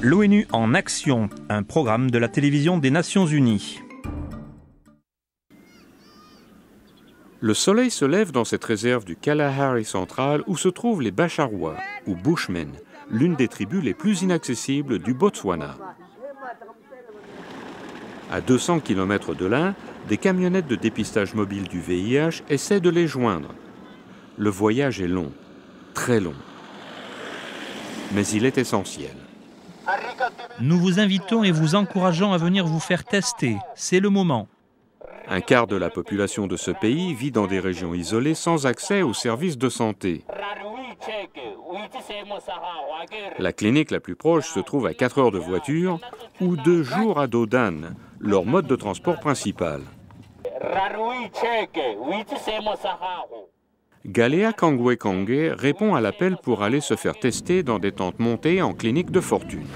L'ONU en action, un programme de la télévision des Nations Unies. Le soleil se lève dans cette réserve du Kalahari central où se trouvent les Bacharois, ou Bushmen, l'une des tribus les plus inaccessibles du Botswana. À 200 km de là, des camionnettes de dépistage mobile du VIH essaient de les joindre. Le voyage est long, très long. Mais il est essentiel. Nous vous invitons et vous encourageons à venir vous faire tester. C'est le moment. Un quart de la population de ce pays vit dans des régions isolées sans accès aux services de santé. La clinique la plus proche se trouve à 4 heures de voiture ou 2 jours à dos d'âne, leur mode de transport principal. Galea Kangwe Kangwe répond à l'appel pour aller se faire tester dans des tentes montées en clinique de fortune.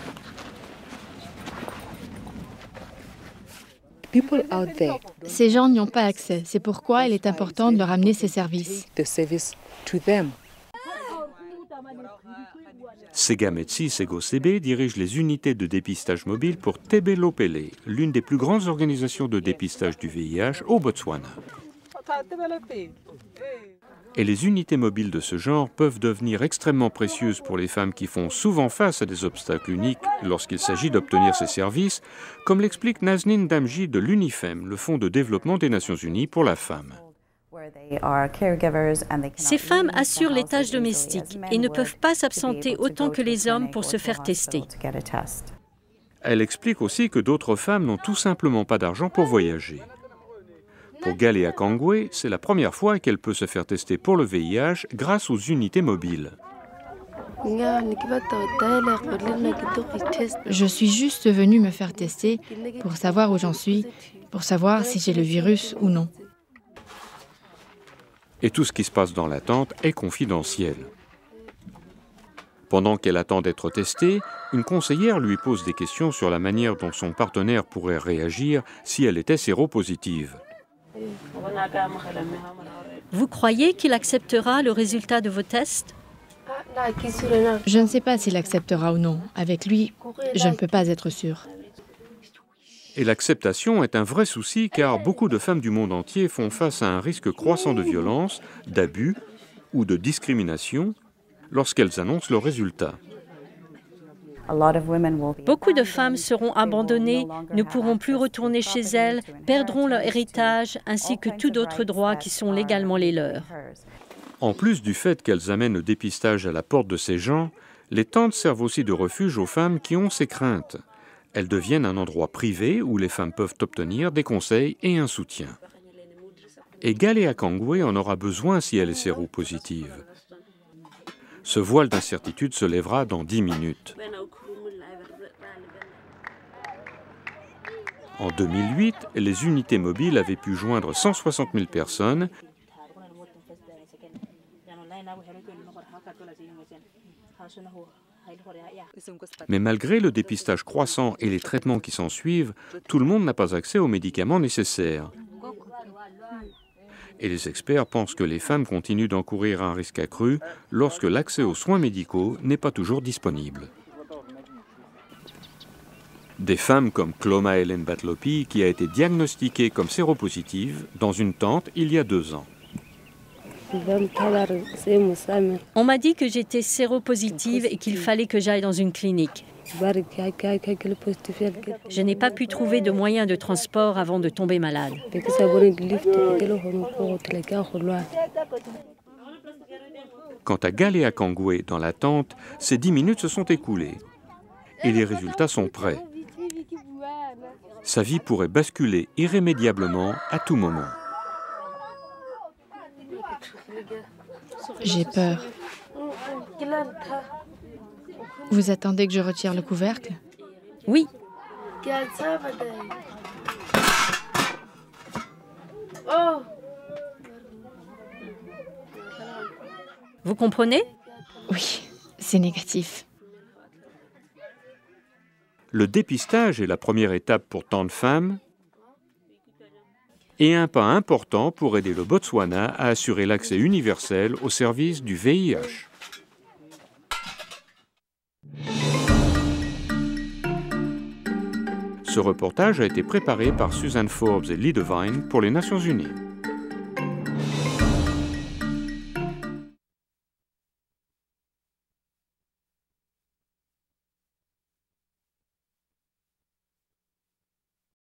Ces gens n'y ont pas accès. C'est pourquoi il est important de leur amener ces services. Segametsi Segosebe dirige les unités de dépistage mobile pour Tebelopele, l'une des plus grandes organisations de dépistage du VIH au Botswana. Et les unités mobiles de ce genre peuvent devenir extrêmement précieuses pour les femmes qui font souvent face à des obstacles uniques lorsqu'il s'agit d'obtenir ces services, comme l'explique Naznine Damji de l'UNIFEM, le Fonds de développement des Nations Unies pour la femme. Ces femmes assurent les tâches domestiques et ne peuvent pas s'absenter autant que les hommes pour se faire tester. Elle explique aussi que d'autres femmes n'ont tout simplement pas d'argent pour voyager. Pour Galea Kangwe, c'est la première fois qu'elle peut se faire tester pour le VIH grâce aux unités mobiles. Je suis juste venue me faire tester pour savoir où j'en suis, pour savoir si j'ai le virus ou non. Et tout ce qui se passe dans la tente est confidentiel. Pendant qu'elle attend d'être testée, une conseillère lui pose des questions sur la manière dont son partenaire pourrait réagir si elle était séropositive. Vous croyez qu'il acceptera le résultat de vos tests? Je ne sais pas s'il acceptera ou non. Avec lui, je ne peux pas être sûre. Et l'acceptation est un vrai souci car beaucoup de femmes du monde entier font face à un risque croissant de violence, d'abus ou de discrimination lorsqu'elles annoncent leurs résultats. Beaucoup de femmes seront abandonnées, ne pourront plus retourner chez elles, perdront leur héritage ainsi que tous d'autres droits qui sont légalement les leurs. En plus du fait qu'elles amènent le dépistage à la porte de ces gens, les tentes servent aussi de refuge aux femmes qui ont ces craintes. Elles deviennent un endroit privé où les femmes peuvent obtenir des conseils et un soutien. Et Galea Kangwe en aura besoin si elle est séropositive. Ce voile d'incertitude se lèvera dans 10 minutes. En 2008, les unités mobiles avaient pu joindre 160 000 personnes. Mais malgré le dépistage croissant et les traitements qui s'en suivent, tout le monde n'a pas accès aux médicaments nécessaires. Et les experts pensent que les femmes continuent d'encourir un risque accru lorsque l'accès aux soins médicaux n'est pas toujours disponible. Des femmes comme Cloma Helen Batlopi, qui a été diagnostiquée comme séropositive dans une tente il y a 2 ans. On m'a dit que j'étais séropositive et qu'il fallait que j'aille dans une clinique. Je n'ai pas pu trouver de moyen de transport avant de tomber malade. Quant à Galea Kangwe dans la tente, ces 10 minutes se sont écoulées et les résultats sont prêts. Sa vie pourrait basculer irrémédiablement à tout moment. J'ai peur. Vous attendez que je retire le couvercle? Oui. Vous comprenez? Oui, c'est négatif. Le dépistage est la première étape pour tant de femmes et un pas important pour aider le Botswana à assurer l'accès universel aux services du VIH. Ce reportage a été préparé par Suzanne Forbes et Lee Devine pour les Nations Unies.